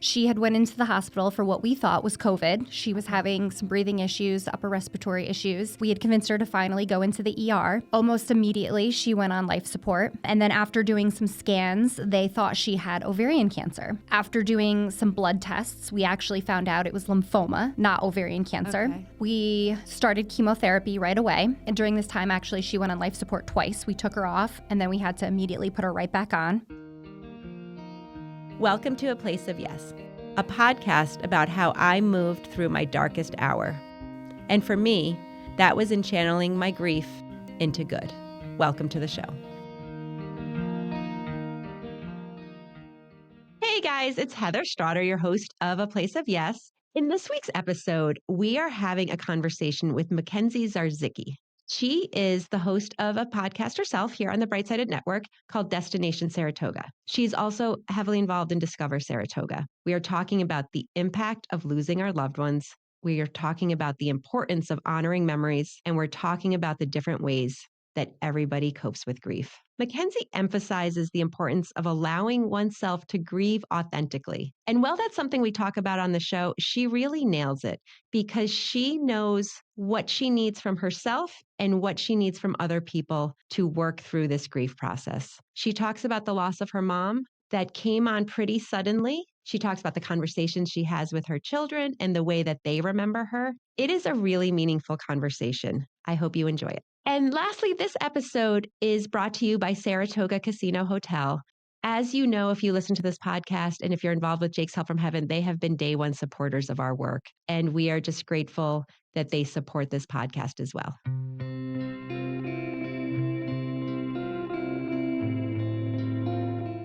She had went into the hospital for what we thought was COVID. She was having some breathing issues, upper respiratory issues. We had convinced her to finally go into the ER. Almost immediately, she went on life support. And then after doing some scans, they thought she had ovarian cancer. After doing some blood tests, we actually found out it was lymphoma, not ovarian cancer. Okay. We started chemotherapy right away. And during this time, actually, she went on life support twice. We took her off, and then we had to immediately put her right back on. Welcome to A Place of Yes, a podcast about how I moved through my darkest hour. And for me, that was in channeling my grief into good. Welcome to the show. Hey guys, it's Heather Straughter, your host of A Place of Yes. In this week's episode, we are having a conversation with MacKenzie Zarzycki. She is the host of a podcast herself here on the Bright Sided Network called Destination Saratoga. She's also heavily involved in Discover Saratoga. We are talking about the impact of losing our loved ones. We are talking about the importance of honoring memories, and we're talking about the different ways that everybody copes with grief. MacKenzie emphasizes the importance of allowing oneself to grieve authentically. And while that's something we talk about on the show, she really nails it because she knows what she needs from herself and what she needs from other people to work through this grief process. She talks about the loss of her mom that came on pretty suddenly. She talks about the conversations she has with her children and the way that they remember her. It is a really meaningful conversation. I hope you enjoy it. And lastly, this episode is brought to you by Saratoga Casino Hotel. As you know, if you listen to this podcast and if you're involved with Jake's Help from Heaven, they have been day one supporters of our work. And we are just grateful that they support this podcast as well.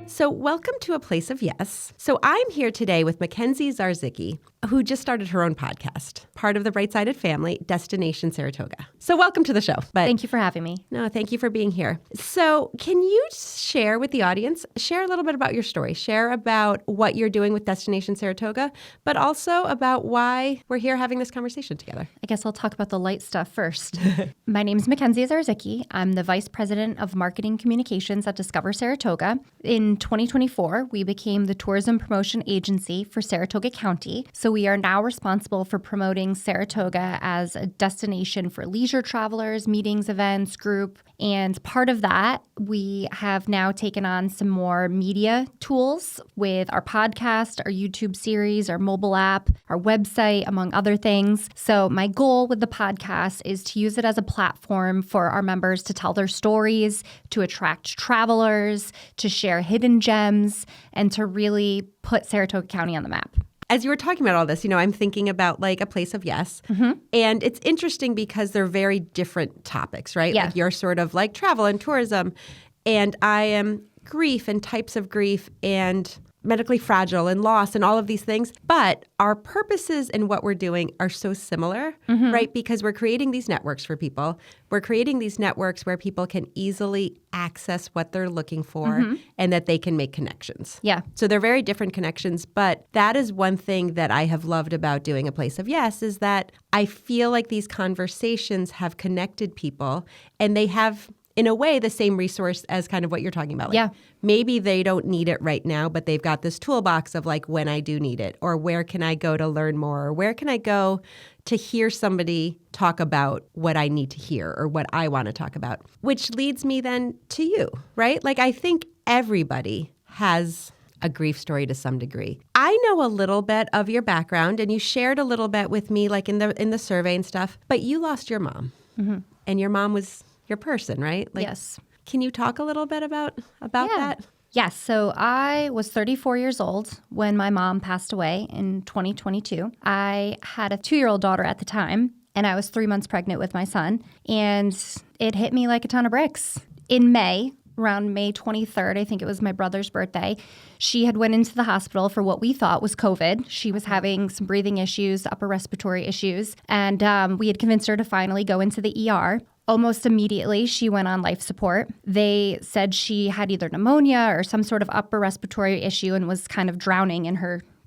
So welcome to A Place of Yes. So I'm here today with MacKenzie Zarzycki, who just started her own podcast, part of the Bright Sided family, Destination Saratoga. So welcome to the show. Thank you for having me. No, thank you for being here. So can you share with the audience, share a little bit about your story, share about what you're doing with Destination Saratoga, but also about why we're here having this conversation together? I guess I'll talk about the light stuff first. My name is MacKenzie Zarzycki. I'm the Vice President of Marketing Communications at Discover Saratoga. In 2024, we became the tourism promotion agency for Saratoga County. So we are now responsible for promoting Saratoga as a destination for leisure travelers, meetings, events, group. And part of that, we have now taken on some more media tools with our podcast, our YouTube series, our mobile app, our website, among other things. So my goal with the podcast is to use it as a platform for our members to tell their stories, to attract travelers, to share hidden gems, and to really put Saratoga County on the map. As you were talking about all this, I'm thinking about like A Place of Yes. Mm-hmm. And it's interesting because they're very different topics, right? Yeah. Like you're sort of like travel and tourism, and I am grief and types of grief and medically fragile and loss and all of these things. But our purposes and what we're doing are so similar, Mm-hmm. right? Because we're creating these networks for people. We're creating these networks where people can easily access what they're looking for Mm-hmm. and that they can make connections. Yeah. So they're very different connections, but that is one thing that I have loved about doing A Place of Yes is that I feel like these conversations have connected people and they have, in a way, the same resource as kind of what you're talking about. Like, Yeah. maybe they don't need it right now, but they've got this toolbox of like when I do need it, or where can I go to learn more, or where can I go to hear somebody talk about what I need to hear or what I want to talk about, which leads me then to you, right? Like I think everybody has a grief story to some degree. I know a little bit of your background and you shared a little bit with me like in the survey and stuff, but you lost your mom. Mm-hmm. And your mom was your person, right? Like, Yes. Can you talk a little bit about that? Yes. So I was 34 years old when my mom passed away in 2022. I had a 2-year-old daughter at the time, and I was 3 months pregnant with my son. And it hit me like a ton of bricks. In May, around May 23rd, I think it was my brother's birthday, she had went into the hospital for what we thought was COVID. She was having some breathing issues, upper respiratory issues, and we had convinced her to finally go into the ER. Almost immediately, she went on life support. They said she had either pneumonia or some sort of upper respiratory issue and was kind of drowning in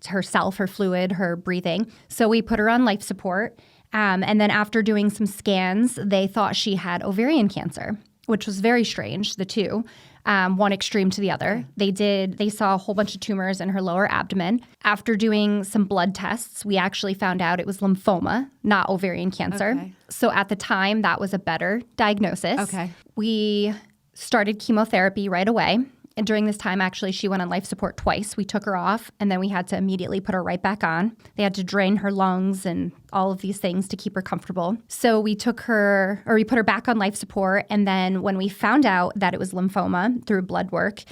herself, her fluid, her breathing. So we put her on life support. And then after doing some scans, they thought she had ovarian cancer, which was very strange, the two. one extreme to the other. They saw a whole bunch of tumors in her lower abdomen. After doing some blood tests, we actually found out it was lymphoma, not ovarian cancer. Okay. So at the time, that was a better diagnosis. Okay. We started chemotherapy right away. And during this time, actually, she went on life support twice. We took her off, and then we had to immediately put her right back on. They had to drain her lungs and all of these things to keep her comfortable. So we put her back on life support. And then when we found out that it was lymphoma through blood work,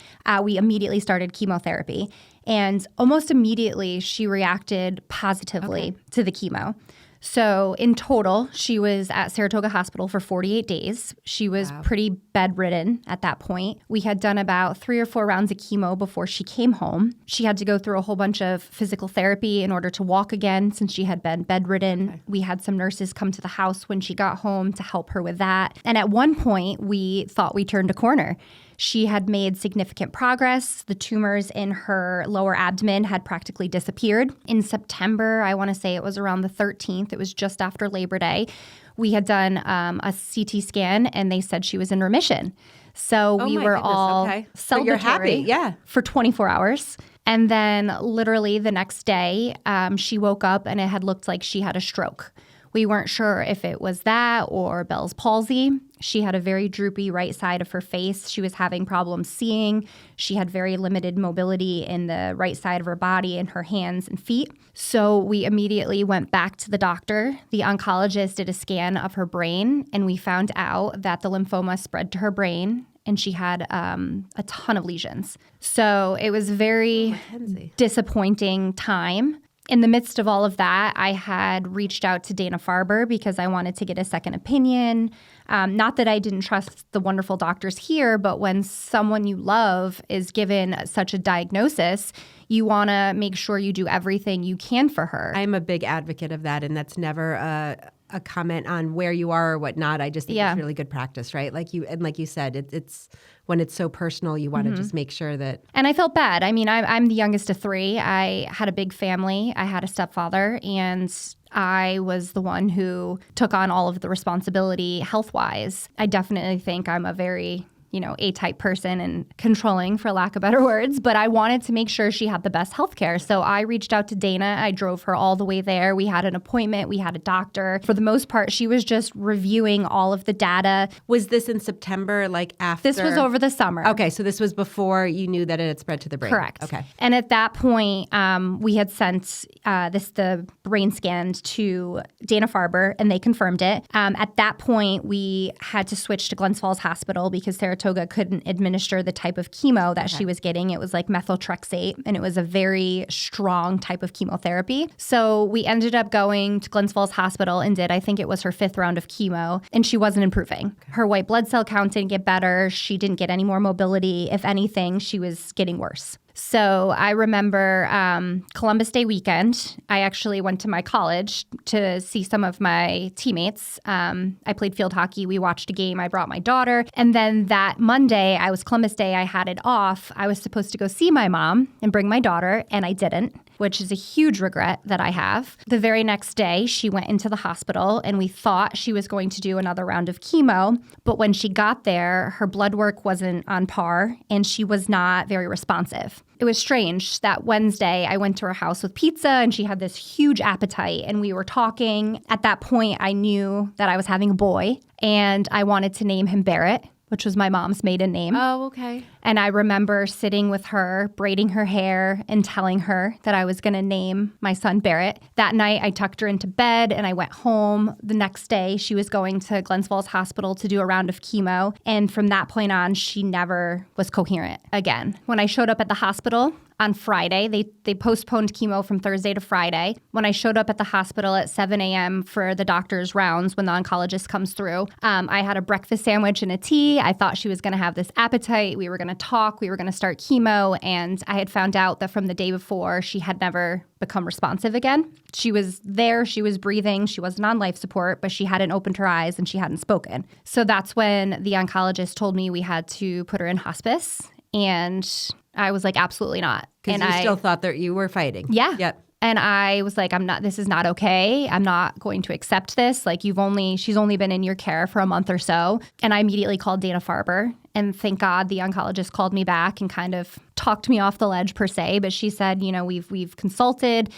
we immediately started chemotherapy. And almost immediately, she reacted positively to the chemo. So in total, she was at Saratoga Hospital for 48 days. She was pretty bedridden at that point. We had done about 3 or 4 rounds of chemo before she came home. She had to go through a whole bunch of physical therapy in order to walk again since she had been bedridden. Okay. We had some nurses come to the house when she got home to help her with that. And at one point, we thought we turned a corner. She had made significant progress. The tumors in her lower abdomen had practically disappeared. In September, I want to say it was around the 13th, it was just after Labor Day, we had done a CT scan and they said she was in remission. So we were all celebratory so you're happy. For 24 hours. And then literally the next day, she woke up and it had looked like she had a stroke. We weren't sure if it was that or Bell's palsy. She had a very droopy right side of her face. She was having problems seeing. She had very limited mobility in the right side of her body and her hands and feet. So we immediately went back to the doctor. The oncologist did a scan of her brain, and we found out that the lymphoma spread to her brain, and she had a ton of lesions. So it was very disappointing time. In the midst of all of that, I had reached out to Dana-Farber because I wanted to get a second opinion. Not that I didn't trust the wonderful doctors here, but when someone you love is given such a diagnosis, you want to make sure you do everything you can for her. I'm a big advocate of that, and that's never a comment on where you are or whatnot. I just think it's really good practice, right? Like you said, it's when it's so personal, you want to just make sure that. And I felt bad. I mean, I'm the youngest of 3. I had a big family. I had a stepfather, and I was the one who took on all of the responsibility health-wise. I definitely think I'm a very A-type person and controlling, for lack of better words, but I wanted to make sure she had the best health care. So I reached out to Dana. I drove her all the way there. We had an appointment. We had a doctor. For the most part, she was just reviewing all of the data. Was this in September, like after? This was over the summer. Okay, so this was before you knew that it had spread to the brain. Correct. Okay. And at that point, we had sent the brain scan to Dana-Farber, and they confirmed it. At that point, we had to switch to Glens Falls Hospital because Saratoga couldn't administer the type of chemo that she was getting. It was like methotrexate, and it was a very strong type of chemotherapy. So we ended up going to Glens Falls Hospital and I think it was her 5th round of chemo, and she wasn't improving. Her white blood cell count didn't get better. She didn't get any more mobility. If anything, she was getting worse. So I remember Columbus Day weekend, I actually went to my college to see some of my teammates. I played field hockey. We watched a game. I brought my daughter. And then that Monday, Columbus Day, I had it off. I was supposed to go see my mom and bring my daughter, and I didn't, which is a huge regret that I have. The very next day, she went into the hospital, and we thought she was going to do another round of chemo. But when she got there, her blood work wasn't on par, and she was not very responsive. It was strange that Wednesday I went to her house with pizza and she had this huge appetite and we were talking. At that point, I knew that I was having a boy and I wanted to name him Barrett, which was my mom's maiden name. Oh, okay. And I remember sitting with her, braiding her hair and telling her that I was going to name my son Barrett. That night, I tucked her into bed and I went home. The next day, she was going to Glens Falls Hospital to do a round of chemo. And from that point on, she never was coherent again. When I showed up at the hospital on Friday, they postponed chemo from Thursday to Friday. When I showed up at the hospital at 7 a.m. for the doctor's rounds, when the oncologist comes through, I had a breakfast sandwich and a tea. I thought she was going to have this appetite. We were going to talk. We were going to start chemo. And I had found out that from the day before, she had never become responsive again. She was there. She was breathing. She wasn't on life support, but she hadn't opened her eyes and she hadn't spoken. So that's when the oncologist told me we had to put her in hospice. And I was like, absolutely not. Because you still thought that you were fighting. Yeah. Yep. And I was like, this is not okay. I'm not going to accept this. Like she's only been in your care for a month or so. And I immediately called Dana-Farber And thank God the oncologist called me back and kind of talked me off the ledge per se. But she said, we've consulted.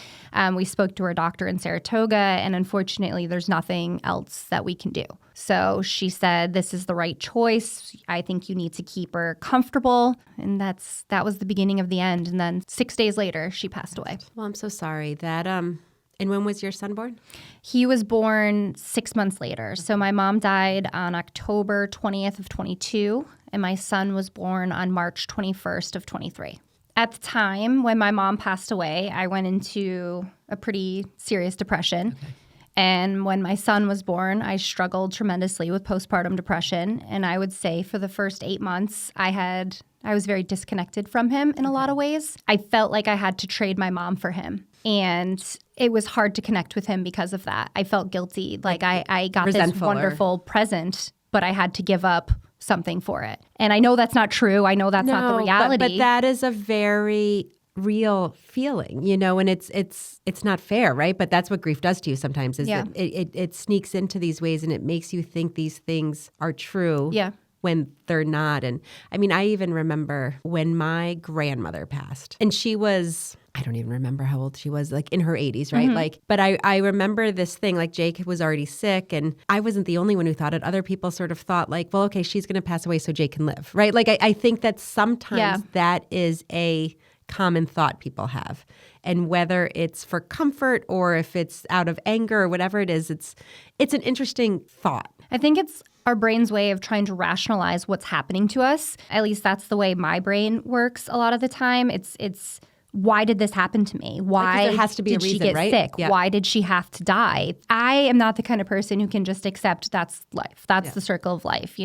We spoke to our doctor in Saratoga, and unfortunately, there's nothing else that we can do. So she said, this is the right choice. I think you need to keep her comfortable. And that was the beginning of the end. And then 6 days later, she passed away. Well, I'm so sorry. And when was your son born? He was born 6 months later. So my mom died on October 20th of 22, and my son was born on March 21st of 23. At the time when my mom passed away, I went into a pretty serious depression. Okay. And when my son was born, I struggled tremendously with postpartum depression. And I would say for the first 8 months, I was very disconnected from him in a lot of ways. I felt like I had to trade my mom for him. And it was hard to connect with him because of that. I felt guilty. Like I got this wonderful present, but I had to give up something for it. And I know that's not true. I know that's not the reality. But that is a very real feeling, and it's not fair, right? But that's what grief does to you sometimes, is that it sneaks into these ways and it makes you think these things are true. Yeah. When they're not. And I mean, I even remember when my grandmother passed, and she was, I don't even remember how old she was, like in her 80s, right? Mm-hmm. But I remember this thing, like Jake was already sick, and I wasn't the only one who thought it. Other people sort of thought like, well, okay, she's going to pass away so Jake can live, right? Like I think that sometimes that is a common thought people have. And whether it's for comfort or if it's out of anger or whatever it is, it's an interesting thought. I think it's our brain's way of trying to rationalize what's happening to us. At least that's the way my brain works a lot of the time. It's why did this happen to me? Why there has to be did a reason, she get right? sick? Yeah. Why did she have to die? I am not the kind of person who can just accept that's life. That's the circle of life.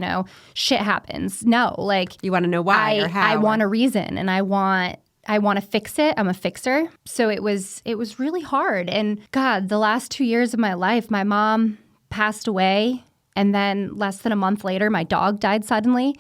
Shit happens. No, like you want to know why or how. I want a reason, and I want to fix it. I'm a fixer. So it was really hard. And God, the last 2 years of my life, my mom passed away. And then less than a month later, my dog died suddenly.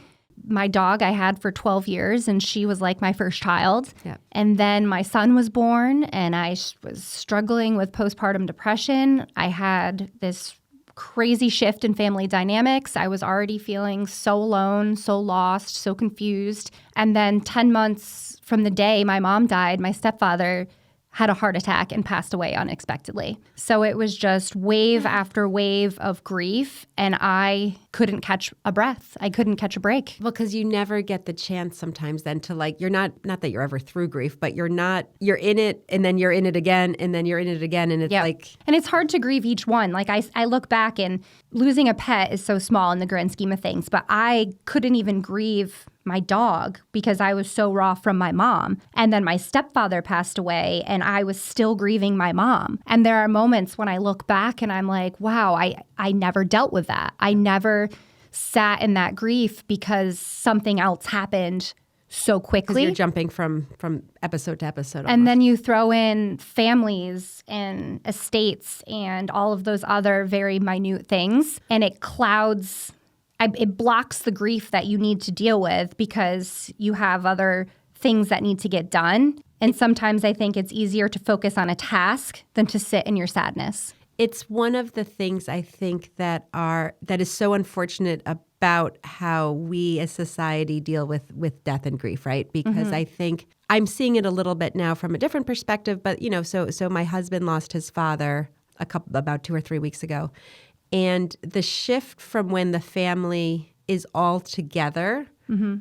My dog I had for 12 years, and she was like my first child. Yeah. And then my son was born, and I was struggling with postpartum depression. I had this crazy shift in family dynamics. I was already feeling so alone, so lost, so confused. And then 10 months from the day my mom died, my stepfather had a heart attack and passed away unexpectedly. So it was just wave after wave of grief, and I couldn't catch a breath. I couldn't catch a break. Well, because you never get the chance sometimes then to you're not that you're ever through grief, but you're in it, and then you're in it again, and then you're in it again, and it's And it's hard to grieve each one. Like I look back, and losing a pet is so small in the grand scheme of things, but I couldn't even grieve my dog because I was so raw from my mom. And then my stepfather passed away, and I was still grieving my mom. And there are moments when I look back and I'm like, wow, I never dealt with that. I never sat in that grief because something else happened so quickly. Because you're jumping from episode to episode. Almost. And then you throw in families and estates and all of those other very minute things, and it clouds. It blocks the grief that you need to deal with because you have other things that need to get done. And sometimes I think it's easier to focus on a task than to sit in your sadness. It's one of the things I think that is so unfortunate about how we as society deal with death and grief, right? Because I think I'm seeing it a little bit now from a different perspective. But, so my husband lost his father about 2 or 3 weeks ago. And the shift from when the family is all together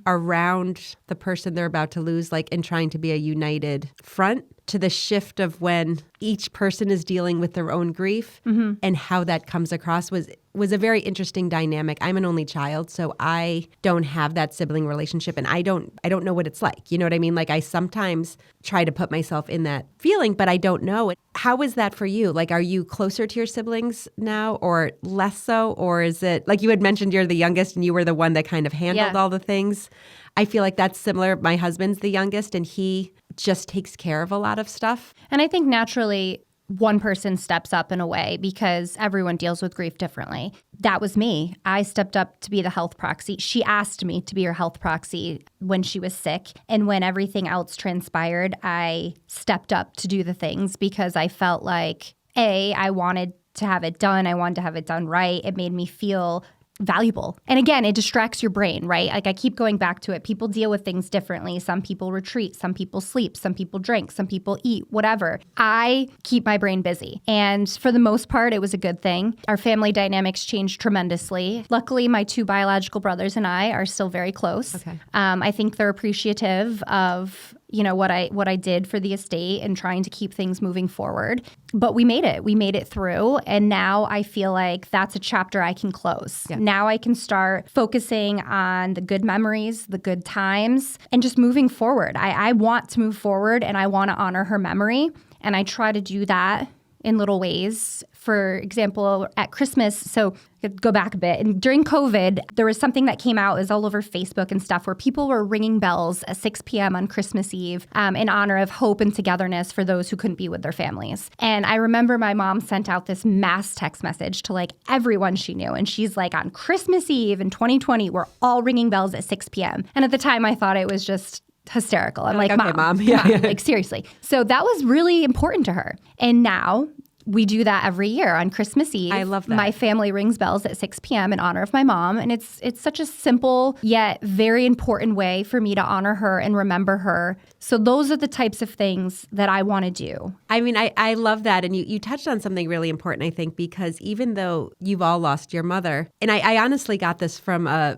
around the person they're about to lose, and trying to be a united front, to the shift of when each person is dealing with their own grief and how that comes across was a very interesting dynamic. I'm an only child, so I don't have that sibling relationship, and I don't know what it's like. You know what I mean? I sometimes try to put myself in that feeling, but I don't know. How is that for you? Are you closer to your siblings now or less so? Or is it, like you had mentioned, you're the youngest and you were the one that kind of handled all the things? I feel like that's similar. My husband's the youngest, and he just takes care of a lot of stuff. And I think naturally one person steps up in a way because everyone deals with grief differently. That was me. I stepped up to be the health proxy. She asked me to be her health proxy when she was sick. And when everything else transpired, I stepped up to do the things because I felt like, I wanted to have it done. I wanted to have it done right. It made me feel valuable. And again, it distracts your brain, right? Like I keep going back to it. People deal with things differently. Some people retreat, some people sleep, some people drink, some people eat, whatever. I keep my brain busy. And for the most part, it was a good thing. Our family dynamics changed tremendously. Luckily, my 2 biological brothers and I are still very close. Okay. I think they're appreciative of what I did for the estate and trying to keep things moving forward. But we made it through. And now I feel like that's a chapter I can close. Yeah. Now I can start focusing on the good memories, the good times, and just moving forward. I want to move forward and I want to honor her memory. And I try to do that in little ways. For example, at Christmas, so go back a bit, and during COVID, there was something that came out, it was all over Facebook and stuff, where people were ringing bells at 6 p.m. on Christmas Eve in honor of hope and togetherness for those who couldn't be with their families. And I remember my mom sent out this mass text message to like everyone she knew. And she's like, on Christmas Eve in 2020, we're all ringing bells at 6 p.m. And at the time, I thought it was just hysterical. I'm like, okay, Mom, yeah. like seriously. So that was really important to her. And now we do that every year on Christmas Eve. I love that. My family rings bells at 6 p.m. in honor of my mom. And it's such a simple yet very important way for me to honor her and remember her. So those are the types of things that I want to do. I mean, I love that. And you touched on something really important, I think, because even though you've all lost your mother, and I honestly got this from a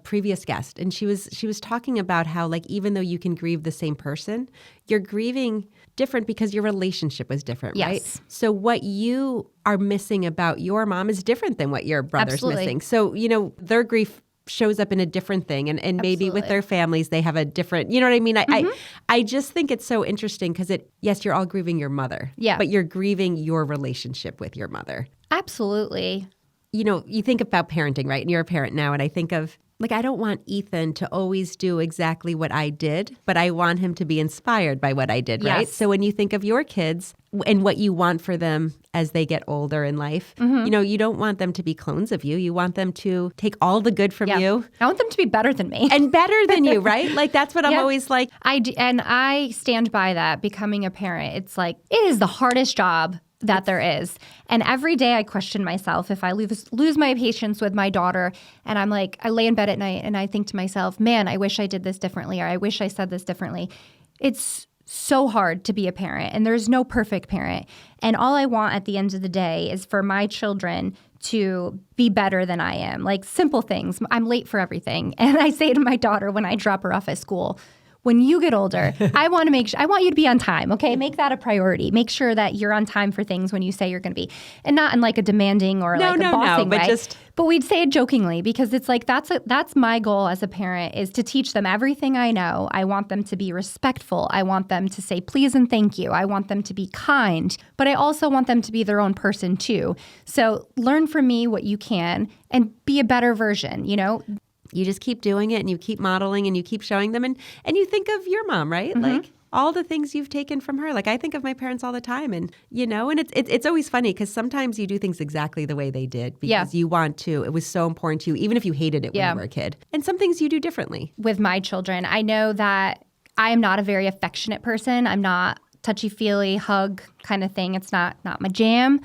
previous guest, and she was talking about how, like, even though you can grieve the same person, you're grieving different because your relationship was different, yes. right? So what you are missing about your mom is different than what your brother's Absolutely. missing. So, their grief shows up in a different thing, and maybe Absolutely. with their families, they have a different, you know what I mean? I just think it's so interesting because yes, you're all grieving your mother, yeah, but you're grieving your relationship with your mother. Absolutely. You think about parenting, right? And you're a parent now, and I think of, like, I don't want Ethan to always do exactly what I did, but I want him to be inspired by what I did, right? Yes. So when you think of your kids and what you want for them as they get older in life, you don't want them to be clones of you. You want them to take all the good from you. I want them to be better than me. And better than you, right? Like, that's what I'm always like. And I stand by that. Becoming a parent, it's like, it is the hardest job that there is. And every day I question myself if I lose my patience with my daughter, and I'm like, I lay in bed at night and I think to myself, man, I wish I did this differently, or I wish I said this differently. It's so hard to be a parent, and there's no perfect parent. And all I want at the end of the day is for my children to be better than I am. Like simple things. I'm late for everything. And I say to my daughter when I drop her off at school, when you get older, I want you to be on time, okay? Make that a priority. Make sure that you're on time for things when you say you're going to be. And not in like a demanding or like a bossing way. But we'd say it jokingly because it's like that's my goal as a parent, is to teach them everything I know. I want them to be respectful. I want them to say please and thank you. I want them to be kind. But I also want them to be their own person too. So learn from me what you can and be a better version, You just keep doing it, and you keep modeling, and you keep showing them, and you think of your mom, right? Mm-hmm. Like all the things you've taken from her. Like I think of my parents all the time, and and it's always funny because sometimes you do things exactly the way they did because you want to. It was so important to you, even if you hated it when you were a kid. And some things you do differently. With my children, I know that I am not a very affectionate person. I'm not touchy-feely, hug kind of thing. It's not my jam.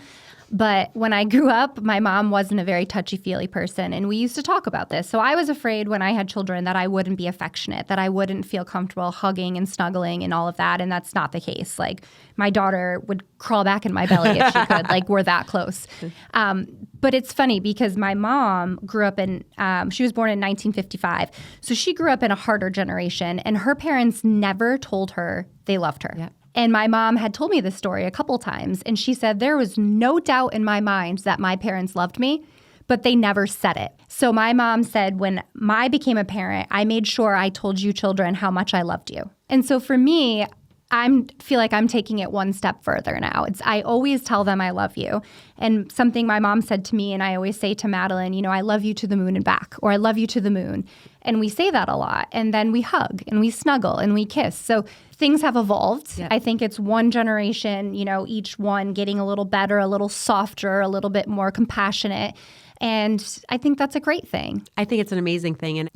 But when I grew up, my mom wasn't a very touchy-feely person, and we used to talk about this. So I was afraid when I had children that I wouldn't be affectionate, that I wouldn't feel comfortable hugging and snuggling and all of that, and that's not the case. Like, my daughter would crawl back in my belly if she could. Like, we're that close. But it's funny because my mom grew up she was born in 1955, so she grew up in a harder generation, and her parents never told her they loved her. Yep. And my mom had told me this story a couple times, and she said there was no doubt in my mind that my parents loved me, but they never said it. So my mom said, when I became a parent, I made sure I told you children how much I loved you. And so for me, I feel like I'm taking it one step further now. I always tell them I love you. And something my mom said to me, and I always say to Madeline, I love you to the moon and back, or I love you to the moon. And we say that a lot. And then we hug and we snuggle and we kiss. So things have evolved. Yep. I think it's one generation, each one getting a little better, a little softer, a little bit more compassionate. And I think that's a great thing. I think it's an amazing thing. And,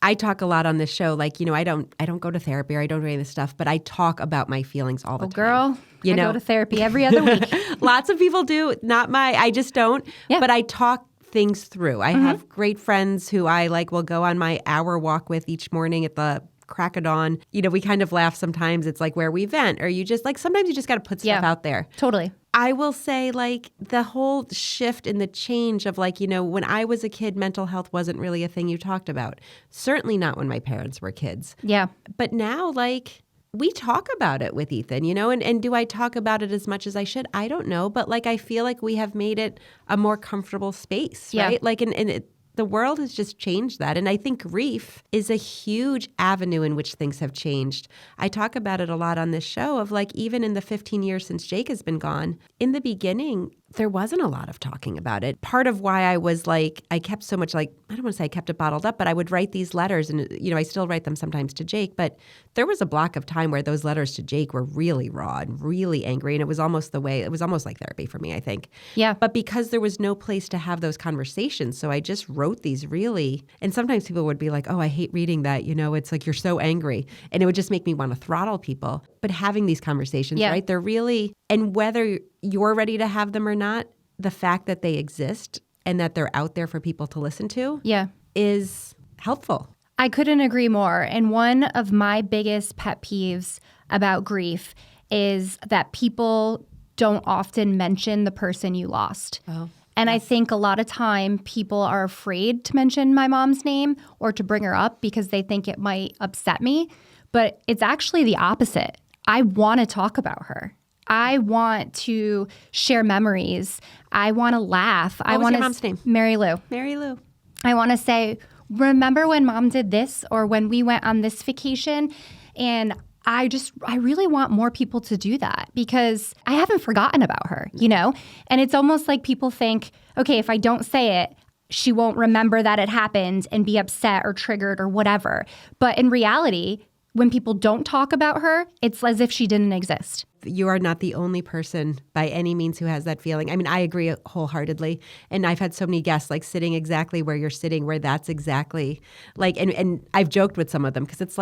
I talk a lot on this show, like, I don't go to therapy or I don't do any of this stuff, but I talk about my feelings all the time. Girl, I go to therapy every other week. Lots of people do. I just don't. Yeah. But I talk things through. I have great friends who I will go on my hour walk with each morning at the crack of dawn. We kind of laugh sometimes. It's where we vent, or you just sometimes you just got to put stuff out there. Totally. I will say the whole shift in the change of when I was a kid, mental health wasn't really a thing you talked about. Certainly not when my parents were kids. Yeah. But now we talk about it with Ethan, and do I talk about it as much as I should? I don't know. But I feel like we have made it a more comfortable space, right? The world has just changed that. And I think grief is a huge avenue in which things have changed. I talk about it a lot on this show of even in the 15 years since Jake has been gone, in the beginning, there wasn't a lot of talking about it. Part of why I was I kept so much I don't want to say I kept it bottled up, but I would write these letters and, I still write them sometimes to Jake. But there was a block of time where those letters to Jake were really raw and really angry. And it was almost like therapy for me, I think. Yeah. But because there was no place to have those conversations, so I just wrote these really, and sometimes people would be like, oh, I hate reading that. It's you're so angry. And it would just make me want to throttle people. But having these conversations, right? They're really, and whether you're ready to have them or not, the fact that they exist and that they're out there for people to listen to is helpful. I couldn't agree more. And one of my biggest pet peeves about grief is that people don't often mention the person you lost. Oh. And I think a lot of time people are afraid to mention my mom's name or to bring her up because they think it might upset me. But it's actually the opposite. I want to talk about her. I want to share memories. I want to laugh. What was your mom's name? Mary Lou. Mary Lou. I want to say, remember when mom did this or when we went on this vacation? And I really want more people to do that because I haven't forgotten about her, And it's almost like people think, okay, if I don't say it, she won't remember that it happened and be upset or triggered or whatever. But in reality, when people don't talk about her, it's as if she didn't exist. You are not the only person by any means who has that feeling. I mean, I agree wholeheartedly. And I've had so many guests sitting exactly where you're sitting, where that's exactly and I've joked with some of them because it's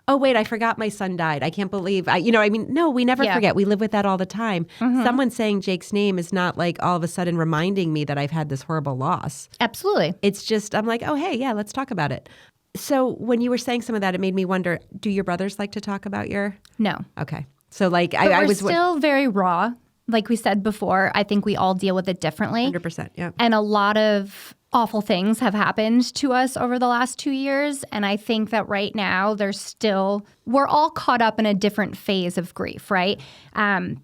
oh, wait, I forgot my son died. I can't believe, no, we never forget. We live with that all the time. Mm-hmm. Someone saying Jake's name is not all of a sudden reminding me that I've had this horrible loss. Absolutely. It's just, I'm oh, hey, yeah, let's talk about it. So when you were saying some of that, it made me wonder, do your brothers like to talk about your? No. Okay. So I was still very raw. Like we said before, I think we all deal with it differently. 100%, yeah. And a lot of awful things have happened to us over the last 2 years. And I think that right now we're all caught up in a different phase of grief, right?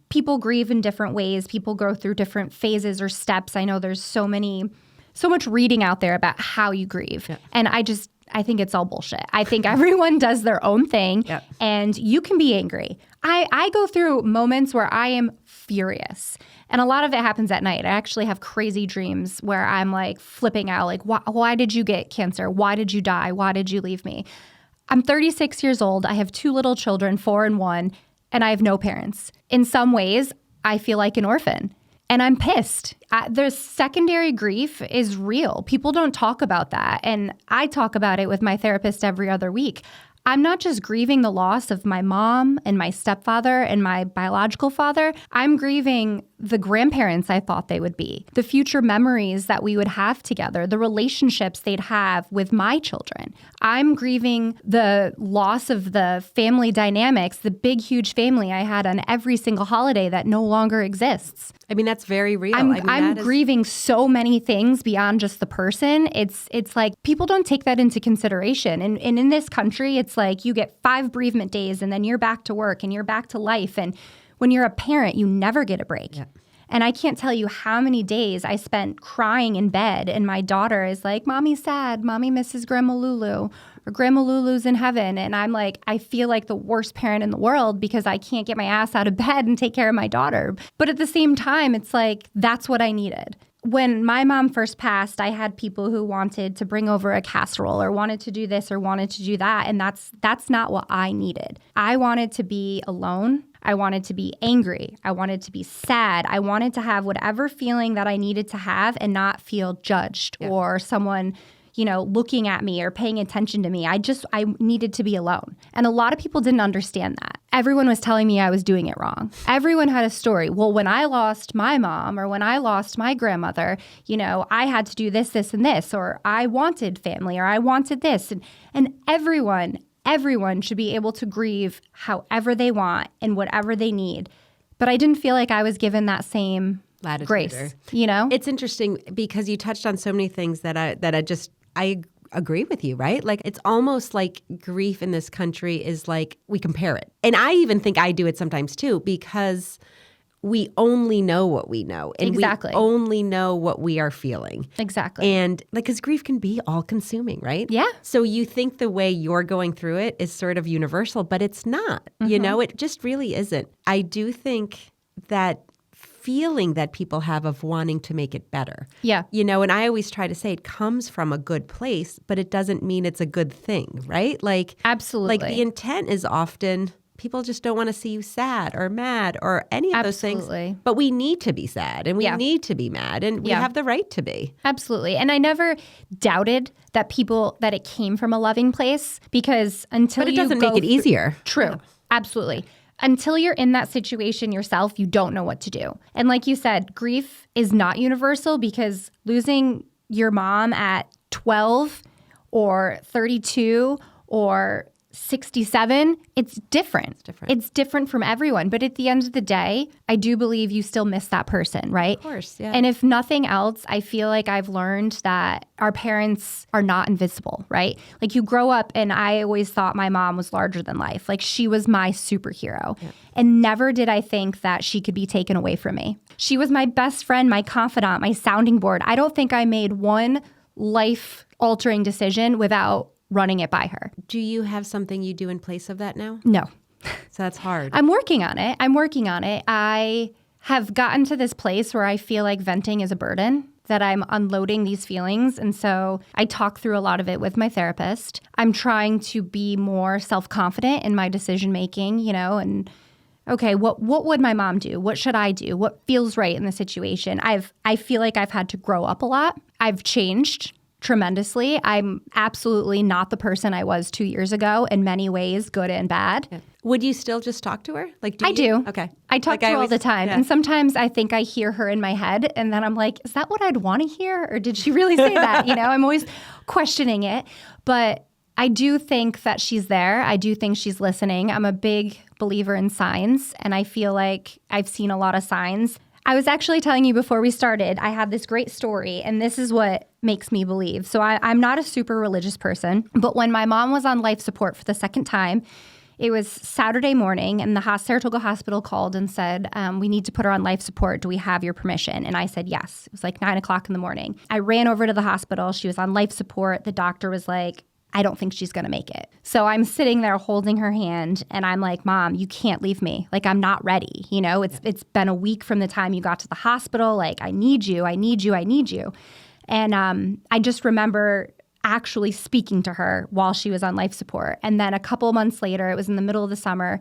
People grieve in different ways. People go through different phases or steps. I know there's so much reading out there about how you grieve. Yeah. And I think it's all bullshit. I think everyone does their own thing, and you can be angry. I go through moments where I am furious, and a lot of it happens at night. I actually have crazy dreams where I'm flipping out, why did you get cancer? Why did you die? Why did you leave me? I'm 36 years old. I have 2 little children, 4 and 1, and I have no parents. In some ways, I feel like an orphan. And I'm pissed. The secondary grief is real. People don't talk about that. And I talk about it with my therapist every other week. I'm not just grieving the loss of my mom and my stepfather and my biological father. I'm grieving the grandparents I thought they would be, the future memories that we would have together, the relationships they'd have with my children. I'm grieving the loss of the family dynamics, the big, huge family I had on every single holiday that no longer exists. I mean, that's very real. I'm grieving so many things beyond just the person. It's people don't take that into consideration. And in this country, it's you get 5 bereavement days and then you're back to work and you're back to life. And when you're a parent, you never get a break. Yeah. And I can't tell you how many days I spent crying in bed and my daughter is Mommy's sad. Mommy misses Grandma Lulu. Or Grandma Lulu's in heaven. And I'm I feel like the worst parent in the world because I can't get my ass out of bed and take care of my daughter. But at the same time, it's that's what I needed. When my mom first passed, I had people who wanted to bring over a casserole or wanted to do this or wanted to do that. And that's not what I needed. I wanted to be alone. I wanted to be angry. I wanted to be sad. I wanted to have whatever feeling that I needed to have and not feel judged or someone looking at me or paying attention to me. I needed to be alone. And a lot of people didn't understand that. everyone was telling me I was doing it wrong. Everyone had a story. Well, when I lost my mom or when I lost my grandmother, I had to do this, this, and this, or I wanted family, or I wanted this. And everyone should be able to grieve however they want and whatever they need. But I didn't feel like I was given that same latitude. Grace, It's interesting because you touched on so many things that I agree with you, right? Like, it's almost like grief in this country is like we compare it. And I even think I do it sometimes too, because we only know what we know. And exactly. we only know what we are feeling. Exactly. And because grief can be all consuming, right? Yeah. So you think the way you're going through it is sort of universal, but it's not. It just really isn't. I do think that feeling that people have of wanting to make it better. Yeah. And I always try to say it comes from a good place, but it doesn't mean it's a good thing, right? Like, absolutely. Like the intent is often people just don't want to see you sad or mad or any of those things. But we need to be sad and we need to be mad and we have the right to be. Absolutely. And I never doubted that it came from a loving place, because until But it doesn't make it easier. True. Absolutely. Until you're in that situation yourself, you don't know what to do. And like you said, grief is not universal, because losing your mom at 12 or 32 or 67, it's different. It's different from everyone. But at the end of the day, I do believe you still miss that person, right? Of course, yeah. And if nothing else, I feel like I've learned that our parents are not invisible, right? Like, you grow up, and I always thought my mom was larger than life. Like, she was my superhero. Yeah. And never did I think that she could be taken away from me. She was my best friend, my confidant, my sounding board. I don't think I made one life-altering decision without running it by her. Do you have something you do in place of that now? No. So that's hard. I'm working on it. I have gotten to this place where I feel like venting is a burden, that I'm unloading these feelings. And so I talk through a lot of it with my therapist. I'm trying to be more self-confident in my decision-making, and okay, what would my mom do? What should I do? What feels right in the situation? I feel like I've had to grow up a lot. I've changed tremendously. I'm absolutely not the person I was 2 years ago in many ways, good and bad. Yeah. Would you still just talk to her? Like, I do. Okay. I talk to her all the time. Yeah. And sometimes I think I hear her in my head, and then I'm like, is that what I'd want to hear? Or did she really say that? I'm always questioning it. But I do think that she's there. I do think she's listening. I'm a big believer in signs, and I feel like I've seen a lot of signs. I was actually telling you before we started, I had this great story, and this is what makes me believe. So I'm not a super religious person, but when my mom was on life support for the second time, it was Saturday morning, and the Saratoga Hospital called and said, we need to put her on life support. Do we have your permission? And I said yes. It was like 9 o'clock in the morning. I ran over to the hospital. She was on life support. The doctor was like, I don't think she's going to make it. So I'm sitting there holding her hand, and I'm like, Mom, you can't leave me. Like, I'm not ready. It's been a week from the time you got to the hospital. Like, I need you. And I just remember actually speaking to her while she was on life support. And then a couple months later, it was in the middle of the summer,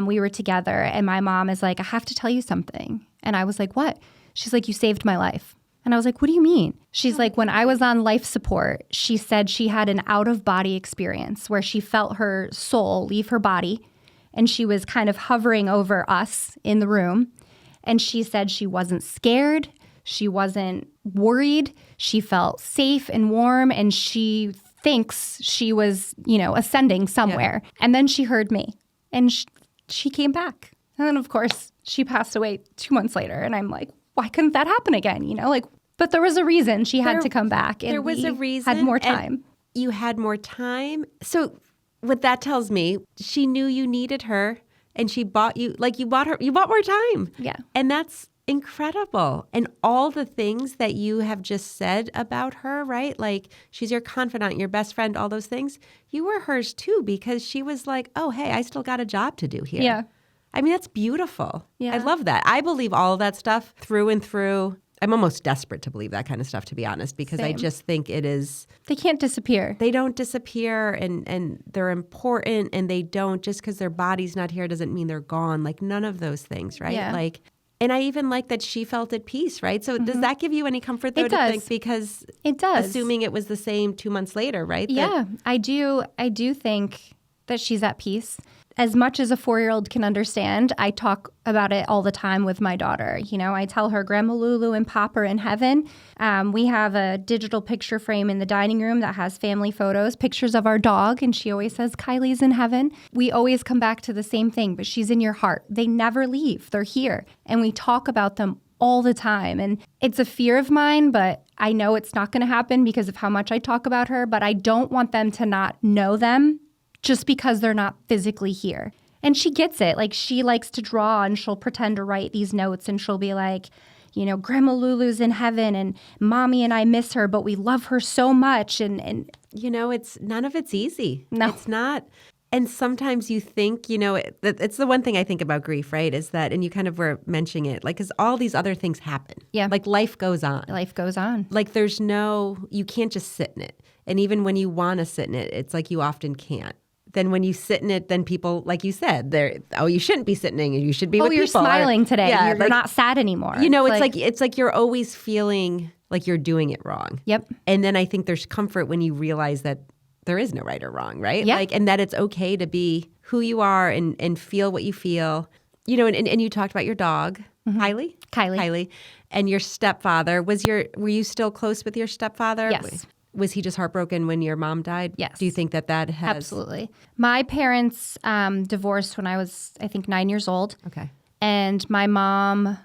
we were together, and my mom is like, I have to tell you something. And I was like, what? She's like, you saved my life. And I was like, what do you mean? She's like, when I was on life support, she said she had an out-of-body experience where she felt her soul leave her body, and she was kind of hovering over us in the room. And she said she wasn't scared. She wasn't worried. She felt safe and warm, and she thinks she was, ascending somewhere. Yeah. And then she heard me, and she came back. And then, of course, she passed away 2 months later. And I'm like, why couldn't that happen again? But there was a reason she had to come back. And there was a reason. Had more time. You had more time. So what that tells me, she knew you needed her, and she bought you, you bought more time. Yeah. And that's incredible. And all the things that you have just said about her, right? Like, she's your confidant, your best friend, all those things. You were hers too, because she was like, oh, hey, I still got a job to do here. Yeah. I mean, that's beautiful. Yeah. I love that. I believe all of that stuff through and through. I'm almost desperate to believe that kind of stuff, to be honest, because Same. I just think it is. They can't disappear. They don't disappear, and they're important, and they don't, just because their body's not here doesn't mean they're gone. Like, none of those things, right? Yeah. And I even like that she felt at peace, right? So does that give you any comfort, though, It does. to think? Because it does. Assuming it was the same 2 months later, right? Yeah, I do think that she's at peace. as much as a 4-year-old can understand, I talk about it all the time with my daughter. You know, I tell her Grandma Lulu and Pop are in heaven. We have a digital picture frame in the dining room that has family photos, pictures of our dog, and she always says Kylie's in heaven. We always come back to the same thing, but she's in your heart. They never leave. They're here. And we talk about them all the time. And it's a fear of mine, but I know it's not going to happen because of how much I talk about her. But I don't want them to not know them just because they're not physically here. And she gets it. Like, she likes to draw and she'll pretend to write these notes and she'll be like, you know, Grandma Lulu's in heaven and Mommy and I miss her, but we love her so much. And you know, none of it's easy. No. It's not. And sometimes you think, you know, it's the one thing I think about grief, right? Is that, and you kind of were mentioning it, like, because all these other things happen. Yeah. Like, life goes on. Life goes on. Like, you can't just sit in it. And even when you want to sit in it, it's like you often can't. Then when you sit in it, then people, like you said, you shouldn't be sitting. You should be with people. You're smiling today. Yeah, you're not sad anymore. You know, it's like you're always feeling like you're doing it wrong. Yep. And then I think there's comfort when you realize that there is no right or wrong, right? Yeah. Like, and that it's okay to be who you are and feel what you feel. You know, and you talked about your dog, Kylie, and your stepfather. Were you still close with your stepfather? Yes. Was he just heartbroken when your mom died? Yes. Do you think that has... Absolutely. My parents divorced when I was, I think, 9 years old. Okay. And my mom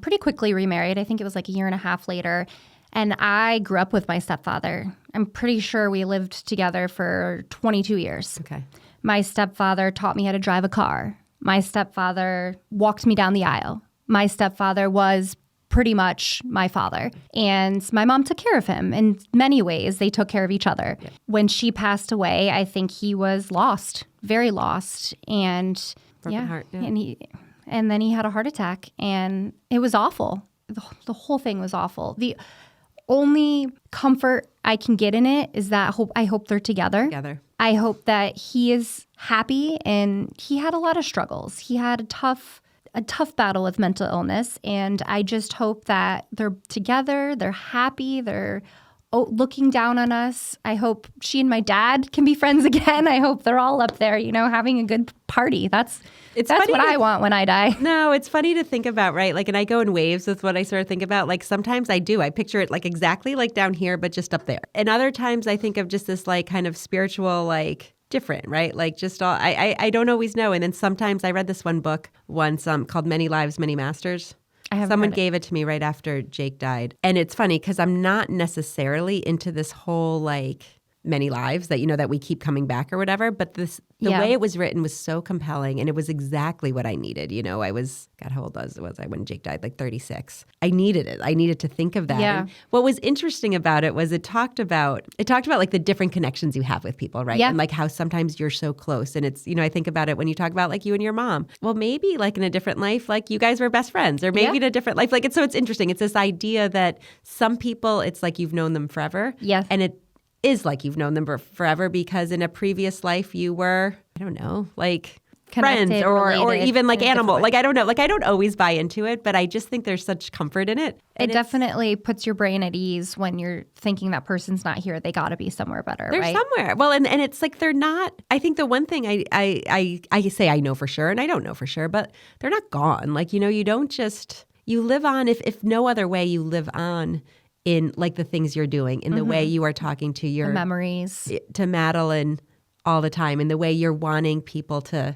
pretty quickly remarried. I think it was like a year and a half later. And I grew up with my stepfather. I'm pretty sure we lived together for 22 years. Okay. My stepfather taught me how to drive a car. My stepfather walked me down the aisle. My stepfather was pretty much my father. And my mom took care of him. In many ways, they took care of each other. Yeah. When she passed away, I think he was lost, very lost. And broken heart. Yeah. And then he had a heart attack. And it was awful. The whole thing was awful. The only comfort I can get in it is that I hope they're together. I hope that he is happy, and he had a lot of struggles. He had a tough battle with mental illness, and I just hope that they're together, they're happy, they're looking down on us. I hope she and my dad can be friends again. I hope they're all up there, you know, having a good party. That's what I want when I die. No, it's funny to think about, right? Like, and I go in waves with what I sort of think about. Like, sometimes I picture it like exactly like down here, but just up there. And other times I think of just this like kind of spiritual, like different, right? Like just all, I don't always know. And then sometimes I read this one book once called Many Lives, Many Masters. Someone gave it to me right after Jake died. And it's funny because I'm not necessarily into this whole like many lives that, you know, that we keep coming back or whatever. But the way it was written was so compelling, and it was exactly what I needed. You know, how old was I when Jake died? Like 36. I needed it. I needed to think of that. Yeah. And what was interesting about it was it talked about like the different connections you have with people, right? Yeah. And like how sometimes you're so close. And it's, you know, I think about it when you talk about like you and your mom. Well, maybe like in a different life, like you guys were best friends, or maybe in a different life. Like it's interesting. It's this idea that some people, it's like you've known them forever. Yes. And it is like you've known them forever because in a previous life you were, I don't know, like connected, friends or even like animal. Like, I don't know. Like, I don't always buy into it, but I just think there's such comfort in it. It definitely puts your brain at ease when you're thinking that person's not here. They got to be somewhere better, they're right? somewhere. Well, and it's like they're not. I think the one thing I say I know for sure, and I don't know for sure, but they're not gone. Like, you know, you don't just, you live on, if no other way, you live on in like the things you're doing, in the way you are talking to your the memories, to Madeline all the time, and the way you're wanting people to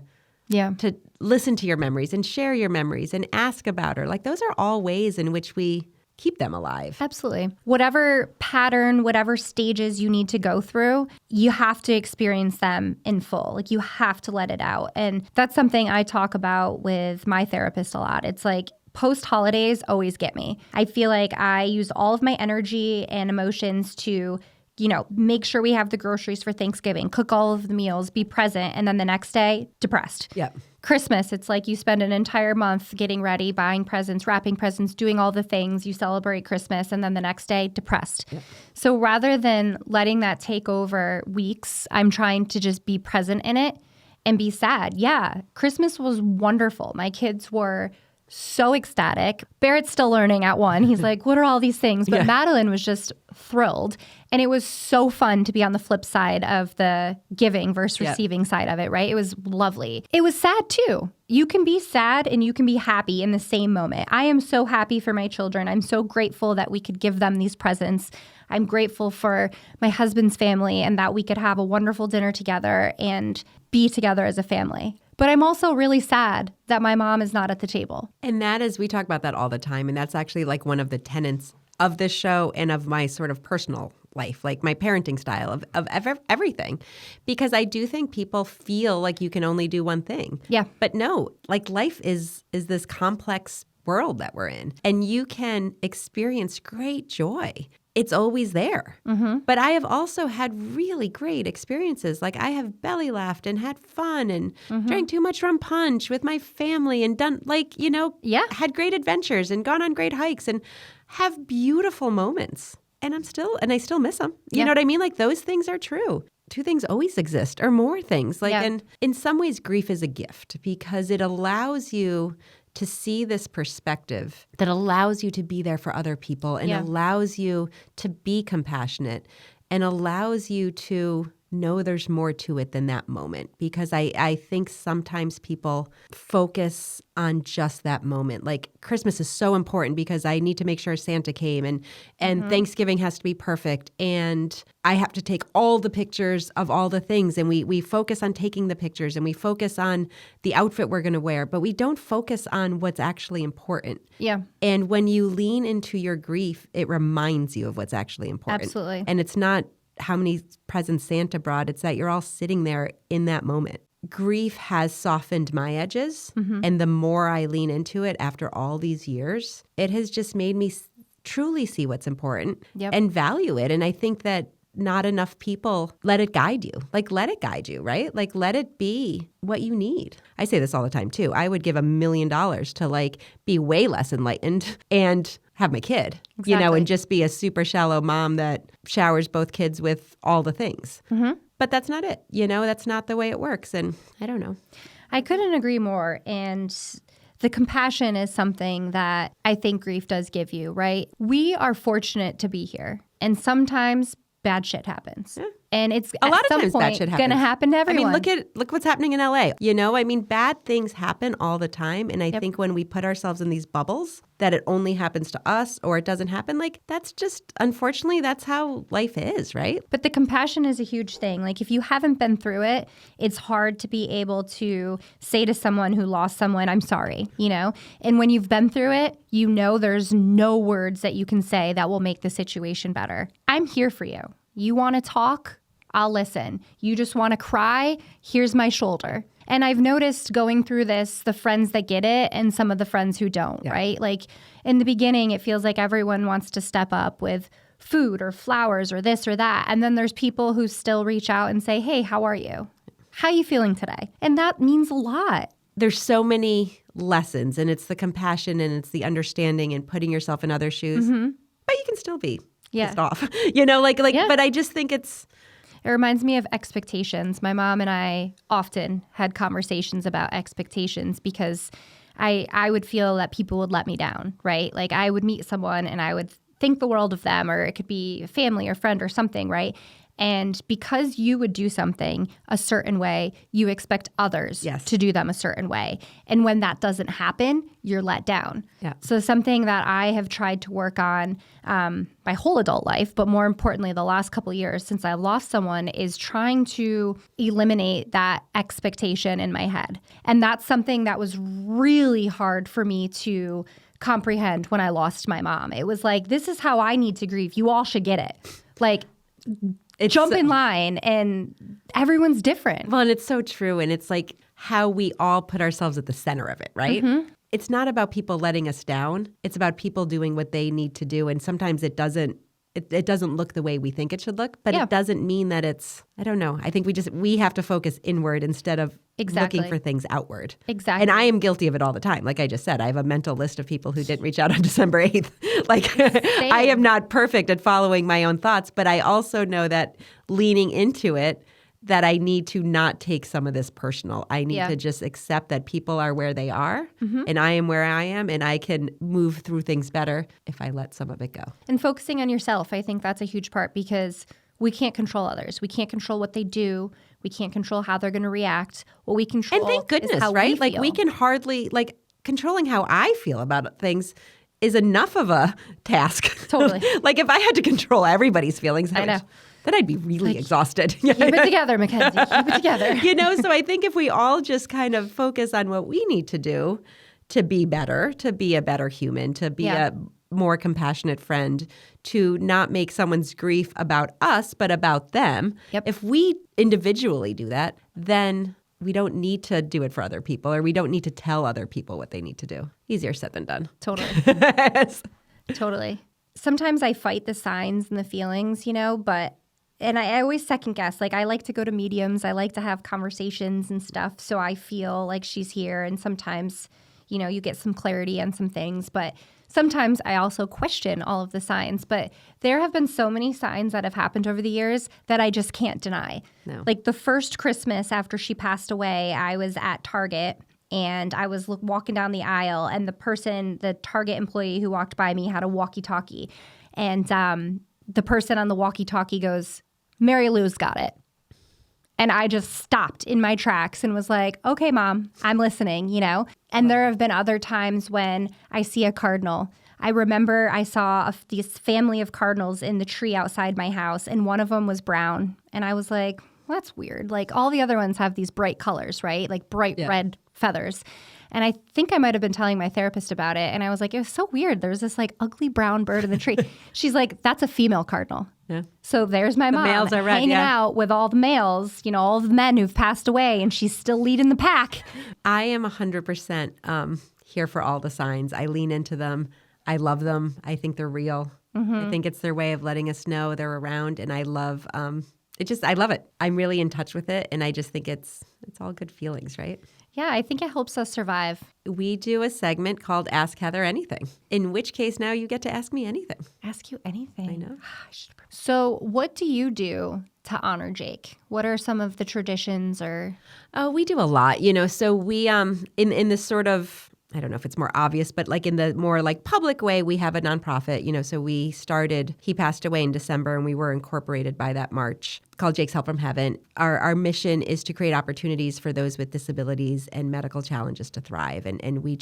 listen to your memories and share your memories and ask about her. Like, those are all ways in which we keep them alive. Absolutely. Whatever pattern, whatever stages you need to go through, you have to experience them in full. Like, you have to let it out. And that's something I talk about with my therapist a lot. It's like, post-holidays always get me. I feel like I use all of my energy and emotions to, you know, make sure we have the groceries for Thanksgiving, cook all of the meals, be present, and then the next day, depressed. Yeah. Christmas, it's like you spend an entire month getting ready, buying presents, wrapping presents, doing all the things. You celebrate Christmas, and then the next day, depressed. Yeah. So rather than letting that take over weeks, I'm trying to just be present in it and be sad. Yeah, Christmas was wonderful. My kids were so ecstatic. Barrett's still learning at 1. He's like, what are all these things? But Madeline was just thrilled. And it was so fun to be on the flip side of the giving versus receiving side of it, right? It was lovely. It was sad too. You can be sad and you can be happy in the same moment. I am so happy for my children. I'm so grateful that we could give them these presents. I'm grateful for my husband's family and that we could have a wonderful dinner together and be together as a family. But I'm also really sad that my mom is not at the table. And that is, we talk about that all the time. And that's actually like one of the tenets of this show and of my sort of personal life, like my parenting style of everything. Because I do think people feel like you can only do one thing. Yeah. But no, like life is this complex world that we're in. And you can experience great joy. It's always there. Mm-hmm. But I have also had really great experiences. Like I have belly laughed and had fun and drank too much rum punch with my family and done had great adventures and gone on great hikes and have beautiful moments. And I still miss them. You know what I mean? Like those things are true. 2 things always exist or more things. And in some ways, grief is a gift because it allows you to see this perspective that allows you to be there for other people and allows you to be compassionate and allows you to know there's more to it than that moment. Because I think sometimes people focus on just that moment. Like Christmas is so important because I need to make sure Santa came and Thanksgiving has to be perfect. And I have to take all the pictures of all the things. And we focus on taking the pictures and we focus on the outfit we're going to wear, but we don't focus on what's actually important. Yeah. And when you lean into your grief, it reminds you of what's actually important. Absolutely. And it's not how many presents Santa brought. It's that you're all sitting there in that moment. Grief has softened my edges. And the more I lean into it after all these years, it has just made me truly see what's important and value it. And I think that not enough people let it guide you. Like, let it guide you, right? Like, let it be what you need. I say this all the time, too. I would give $1 million to, like, be way less enlightened and have my kid, and just be a super shallow mom that showers both kids with all the things. But that's not it. That's not the way it works. And I don't know. I couldn't agree more. And the compassion is something that I think grief does give you, right? We are fortunate to be here. And sometimes bad shit happens. Yeah. And it's a lot of times bad shit happens. Going to happen to everyone. I mean, look what's happening in LA. Bad things happen all the time. And I think when we put ourselves in these bubbles that it only happens to us or it doesn't happen, like that's just, unfortunately, that's how life is, right? But the compassion is a huge thing. Like if you haven't been through it, it's hard to be able to say to someone who lost someone, I'm sorry, And when you've been through it, there's no words that you can say that will make the situation better. I'm here for you. You want to talk? I'll listen. You just want to cry? Here's my shoulder. And I've noticed going through this, the friends that get it and some of the friends who don't, right? Like in the beginning, it feels like everyone wants to step up with food or flowers or this or that. And then there's people who still reach out and say, hey, how are you? How are you feeling today? And that means a lot. There's so many lessons, and it's the compassion and it's the understanding and putting yourself in other shoes. But you can still be pissed off, but I just think it reminds me of expectations. My mom and I often had conversations about expectations because I would feel that people would let me down, right? Like I would meet someone and I would think the world of them, or it could be a family or friend or something, right? And because you would do something a certain way, you expect others to do them a certain way. And when that doesn't happen, you're let down. Yeah. So something that I have tried to work on my whole adult life, but more importantly, the last couple of years since I lost someone, is trying to eliminate that expectation in my head. And that's something that was really hard for me to comprehend when I lost my mom. It was like, this is how I need to grieve. You all should get it. Like, jump in line, and everyone's different. Well, and it's so true. And it's like how we all put ourselves at the center of it, right? It's not about people letting us down. It's about people doing what they need to do. And sometimes it doesn't look the way we think it should look, but it doesn't mean that it's, I don't know. I think we have to focus inward instead of looking for things outward. Exactly. And I am guilty of it all the time. Like I just said, I have a mental list of people who didn't reach out on December 8th. Like I am not perfect at following my own thoughts, but I also know that leaning into it that I need to not take some of this personal. I need to just accept that people are where they are and I am where I am, and I can move through things better if I let some of it go. And focusing on yourself, I think that's a huge part, because we can't control others. We can't control what they do. We can't control how they're going to react. What we control and thank goodness, is how right? we Like feel. we can hardly, like controlling how I feel about things is enough of a task. Totally. Like if I had to control everybody's feelings, I know. then I'd be really exhausted. Keep it together, MacKenzie. Keep it together. So I think if we all just kind of focus on what we need to do to be better, to be a better human, to be a more compassionate friend, to not make someone's grief about us, but about them. Yep. If we individually do that, then we don't need to do it for other people, or we don't need to tell other people what they need to do. Easier said than done. Totally. Totally. Sometimes I fight the signs and the feelings, and I always second guess. Like I like to go to mediums. I like to have conversations and stuff. So I feel like she's here. And sometimes, you get some clarity on some things. But sometimes I also question all of the signs. But there have been so many signs that have happened over the years that I just can't deny. No. Like the first Christmas after she passed away, I was at Target. And I was walking down the aisle, and the Target employee who walked by me had a walkie-talkie. And the person on the walkie-talkie goes, "Mary Lou's got it." And I just stopped in my tracks and was like, "Okay, Mom, I'm listening," And there have been other times when I see a cardinal. I remember I saw this family of cardinals in the tree outside my house, and one of them was brown. And I was like, well, that's weird. Like all the other ones have these bright colors, right? Like bright red feathers. And I think I might have been telling my therapist about it. And I was like, it was so weird. There's this like ugly brown bird in the tree. She's like, that's a female cardinal. Yeah. So there's my mom males are red, hanging out with all the males, all the men who've passed away, and she's still leading the pack. I am 100% here for all the signs. I lean into them. I love them. I think they're real. I think it's their way of letting us know they're around. And I love I love it. I'm really in touch with it. And I just think it's all good feelings, right? Yeah, I think it helps us survive. We do a segment called Ask Heather Anything, in which case now you get to ask me anything. Ask you anything. I know. So what do you do to honor Jake? What are some of the traditions or? Oh, we do a lot, So we, in this sort of, I don't know if it's more obvious, but like in the more like public way, we have a nonprofit, so he passed away in December and we were incorporated by that March, called Jake's Help from Heaven. Our mission is to create opportunities for those with disabilities and medical challenges to thrive. And we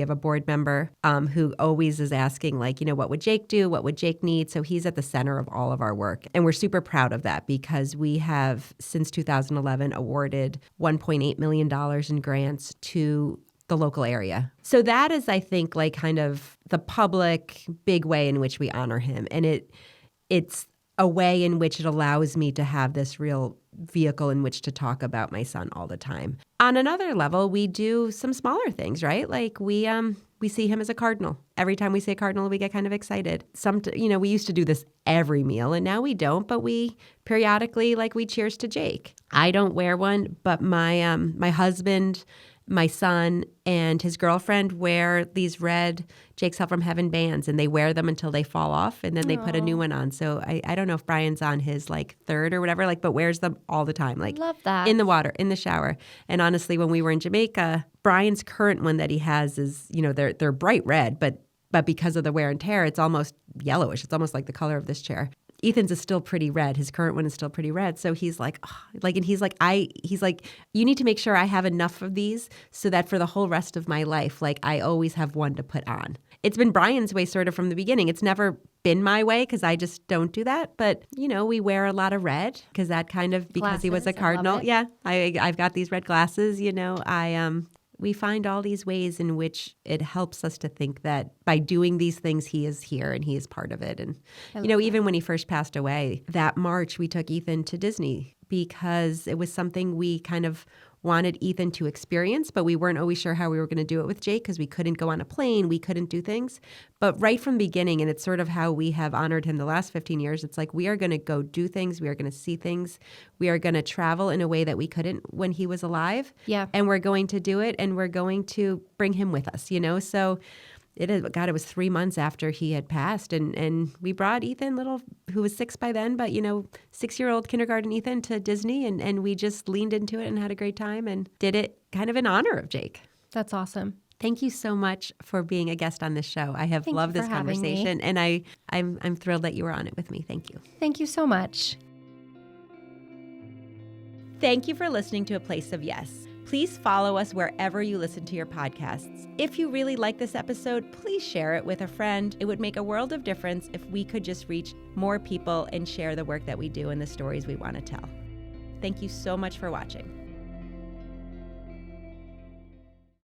have a board member who always is asking like, what would Jake do? What would Jake need? So he's at the center of all of our work. And we're super proud of that because we have, since 2011, awarded $1.8 million in grants to the local area. So that is, I think, like kind of the public big way in which we honor him. And it's a way in which it allows me to have this real vehicle in which to talk about my son all the time. On another level, we do some smaller things, right? Like we see him as a cardinal. Every time we see a cardinal, we get kind of excited. We used to do this every meal, and now we don't, but we periodically, we cheers to Jake. I don't wear one, but my husband, my son, and his girlfriend wear these red Jake's Help from Heaven bands, and they wear them until they fall off, and then they put a new one on. So I don't know if Brian's on his third or whatever, but wears them all the time. Love that. In the water, in the shower. And honestly, when we were in Jamaica, Brian's current one that he has is, they're bright red, but because of the wear and tear, it's almost yellowish. It's almost like the color of this chair. Ethan's is still pretty red. His current one is still pretty red. So he's like, you need to make sure I have enough of these so that for the whole rest of my life, I always have one to put on. It's been Brian's way sort of from the beginning. It's never been my way because I just don't do that. But, we wear a lot of red because that kind of, because he was a cardinal. Yeah, I've got these red glasses, we find all these ways in which it helps us to think that by doing these things, he is here and he is part of it. And, even when he first passed away, that March, we took Ethan to Disney because it was something we kind of wanted Ethan to experience, but we weren't always sure how we were going to do it with Jake because we couldn't go on a plane. We couldn't do things. But right from the beginning, and it's sort of how we have honored him the last 15 years, it's like we are going to go do things. We are going to see things. We are going to travel in a way that we couldn't when he was alive. Yeah. And we're going to do it, and we're going to bring him with us, So it was 3 months after he had passed. And we brought Ethan, who was 6 by then, but 6-year-old kindergarten Ethan, to Disney. And we just leaned into it and had a great time and did it kind of in honor of Jake. That's awesome. Thank you so much for being a guest on this show. I have loved this conversation, and I'm thrilled that you were on it with me. Thank you. Thank you so much. Thank you for listening to A Place of Yes. Please follow us wherever you listen to your podcasts. If you really like this episode, please share it with a friend. It would make a world of difference if we could just reach more people and share the work that we do and the stories we want to tell. Thank you so much for watching.